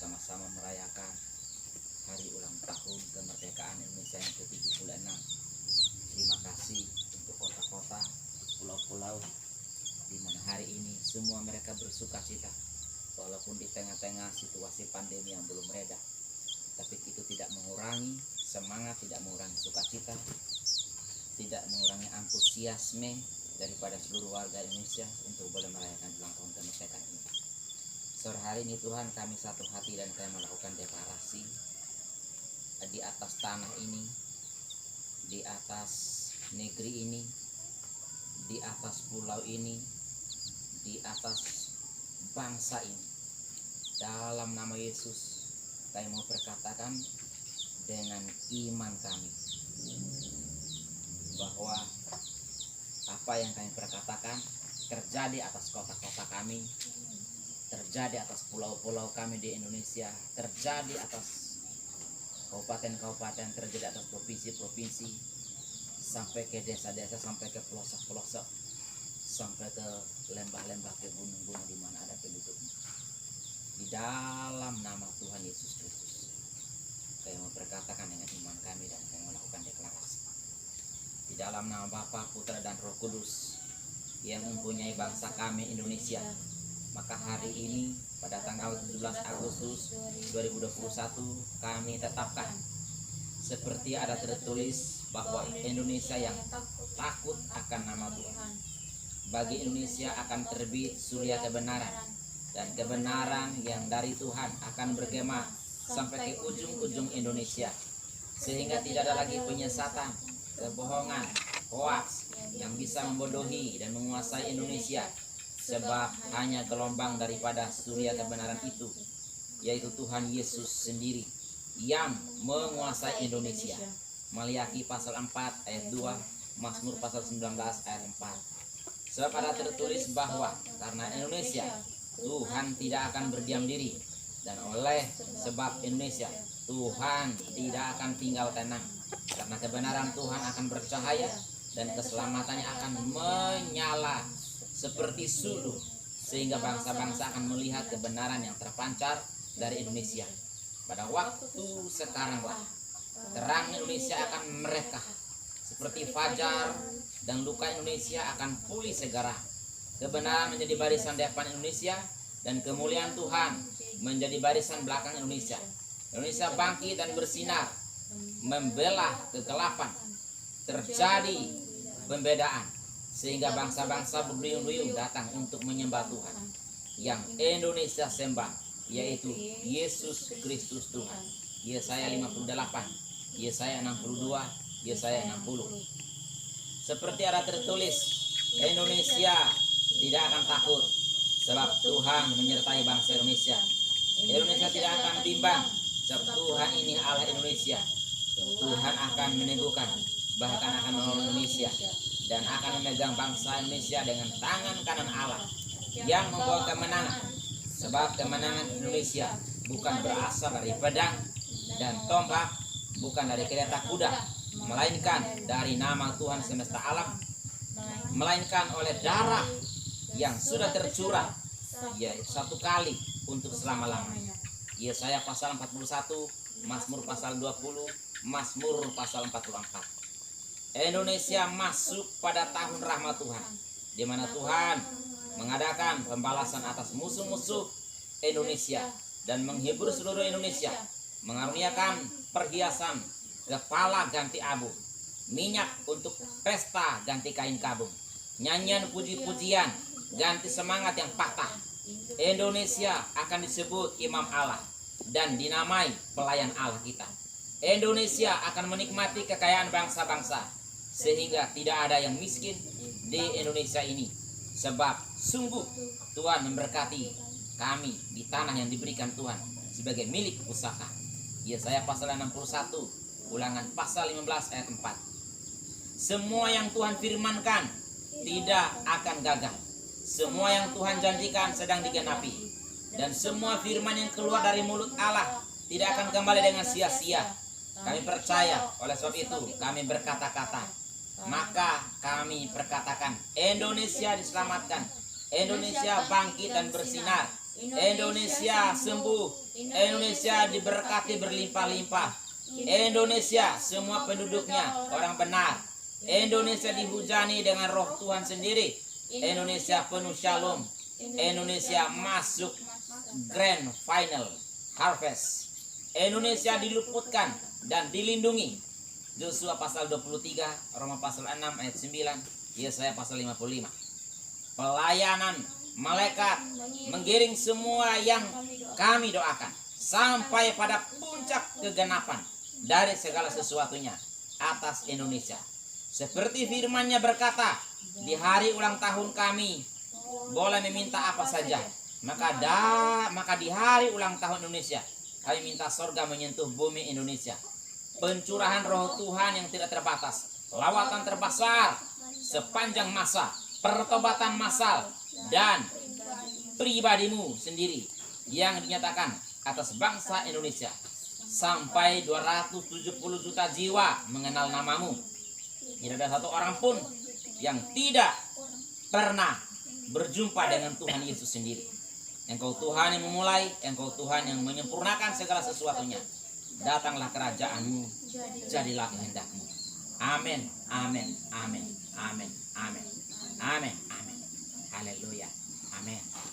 bersama-sama merayakan hari ulang tahun kemerdekaan Indonesia yang ke-76. Terima kasih untuk kota-kota, pulau-pulau di mana hari ini semua mereka bersuka cita, walaupun di tengah-tengah situasi pandemi yang belum reda. Tapi itu tidak mengurangi semangat, tidak mengurangi sukacita, tidak mengurangi antusiasme daripada seluruh warga Indonesia untuk boleh merayakan ulang tahun kemerdekaan ini. Sore hari ini Tuhan, kami satu hati dan kami melakukan deklarasi di atas tanah ini, di atas negeri ini, di atas pulau ini, di atas bangsa ini. Dalam nama Yesus kami mau perkatakan dengan iman kami bahwa apa yang kami perkatakan terjadi atas kota-kota kami, terjadi atas pulau-pulau kami di Indonesia, terjadi atas kabupaten-kabupaten, terjadi atas provinsi-provinsi, sampai ke desa-desa, sampai ke pelosok-pelosok, sampai ke lembah-lembah, ke gunung-gunung di mana ada penduduknya. Di dalam nama Tuhan Yesus Kristus, kami memperkatakan dengan iman kami dan kami melakukan deklarasi. Di dalam nama Bapa, Putra dan Roh Kudus yang mempunyai bangsa kami Indonesia, maka hari ini pada tanggal 17 Agustus 2021 kami tetapkan seperti ada tertulis bahwa Indonesia yang takut akan nama Tuhan. Bagi Indonesia akan terbit surya kebenaran, dan kebenaran yang dari Tuhan akan bergema sampai ke ujung-ujung Indonesia, sehingga tidak ada lagi penyesatan, kebohongan, hoaks yang bisa membodohi dan menguasai Indonesia, sebab hanya gelombang daripada surya kebenaran itu, yaitu Tuhan Yesus sendiri yang menguasai Indonesia. Maliaki pasal 4 ayat 2, Mazmur pasal 19 ayat 4. Sebab ada tertulis bahwa karena Indonesia, Tuhan tidak akan berdiam diri, dan oleh sebab Indonesia, Tuhan tidak akan tinggal tenang, karena kebenaran Tuhan akan bercahaya dan keselamatannya akan menyala seperti suluh, sehingga bangsa-bangsa akan melihat kebenaran yang terpancar dari Indonesia. Pada waktu sekaranglah terang Indonesia akan mereka seperti fajar, dan luka Indonesia akan pulih segera. Kebenaran menjadi barisan depan Indonesia, dan kemuliaan Tuhan menjadi barisan belakang Indonesia. Indonesia bangkit dan bersinar, membelah kegelapan. Terjadi pembedaan, sehingga bangsa-bangsa berduyun-duyun datang untuk menyembah Tuhan yang Indonesia sembah, yaitu Yesus Kristus Tuhan. Yesaya 58, Yesaya 62, Yesaya 60. Seperti ada tertulis, Indonesia tidak akan takut, sebab Tuhan menyertai bangsa Indonesia. Indonesia tidak akan bimbang, sebab Tuhan ini Allah Indonesia. Tuhan akan meneguhkan, bahkan akan menolong Indonesia, dan akan memegang bangsa Indonesia dengan tangan kanan Allah yang membawa kemenangan. Sebab kemenangan Indonesia bukan berasal dari pedang dan tombak, bukan dari kereta kuda, melainkan dari nama Tuhan semesta alam, melainkan oleh darah yang sudah tercurah, yaitu satu kali untuk selama-lamanya. Yesaya pasal 41, Mazmur pasal 20, Mazmur pasal 44. Indonesia masuk pada tahun rahmat Tuhan, di mana Tuhan mengadakan pembalasan atas musuh-musuh Indonesia dan menghibur seluruh Indonesia, mengaruniakan perhiasan kepala ganti abu, minyak untuk pesta ganti kain kabung, nyanyian puji-pujian ganti semangat yang patah. Indonesia akan disebut imam Allah dan dinamai pelayan Allah kita. Indonesia akan menikmati kekayaan bangsa-bangsa, sehingga tidak ada yang miskin di Indonesia ini, sebab sungguh Tuhan memberkati kami di tanah yang diberikan Tuhan sebagai milik pusaka. Yesaya pasal 61, Ulangan pasal 15 ayat 4. Semua yang Tuhan firmankan tidak akan gagal. Semua yang Tuhan janjikan sedang digenapi, dan semua firman yang keluar dari mulut Allah tidak akan kembali dengan sia-sia. Kami percaya, oleh sebab itu kami berkata-kata, maka kami perkatakan, Indonesia diselamatkan, Indonesia bangkit dan bersinar, Indonesia sembuh, Indonesia diberkati berlimpah-limpah. Indonesia semua penduduknya orang benar. Indonesia dihujani dengan roh Tuhan sendiri. Indonesia penuh shalom. Indonesia masuk grand final harvest. Indonesia diluputkan dan dilindungi. Yosua pasal 23, Roma pasal 6 ayat 9, Yesaya pasal 55. Pelayanan malaikat menggiring semua yang kami doakan sampai pada puncak kegenapan dari segala sesuatunya atas Indonesia. Seperti firman-Nya berkata, di hari ulang tahun kami boleh meminta apa saja. Maka di hari ulang tahun Indonesia kami minta sorga menyentuh bumi Indonesia. Pencurahan roh Tuhan yang tidak terbatas, lawatan terbesar sepanjang masa, pertobatan massal, dan pribadimu sendiri yang dinyatakan atas bangsa Indonesia. Sampai 270 juta jiwa mengenal namamu. Tidak ada satu orang pun yang tidak pernah berjumpa dengan Tuhan Yesus sendiri. Engkau Tuhan yang memulai, Engkau Tuhan yang menyempurnakan segala sesuatunya. Datanglah kerajaan-Mu, jadilah kehendak-Mu. Amin, amin, amin, amin, amin, amin, amin. Haleluya, amin.